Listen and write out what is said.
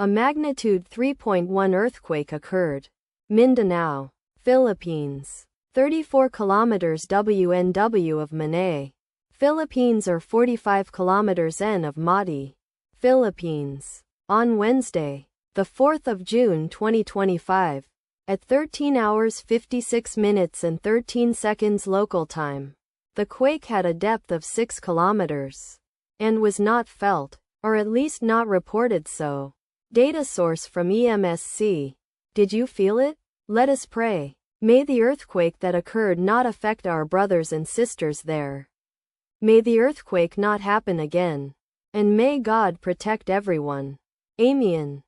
A magnitude 3.1 earthquake occurred. Mindanao, Philippines. 34 kilometers WNW of Manay, Philippines or 45 kilometers N of Mati, Philippines. On Wednesday, the 4th of June 2025, at 13 hours 56 minutes and 13 seconds local time, the quake had a depth of 6 kilometers and was not felt, or at least not reported so. Data source from EMSC. Did you feel it? Let us pray. May the earthquake that occurred not affect our brothers and sisters there. May the earthquake not happen again. And may God protect everyone. Amen.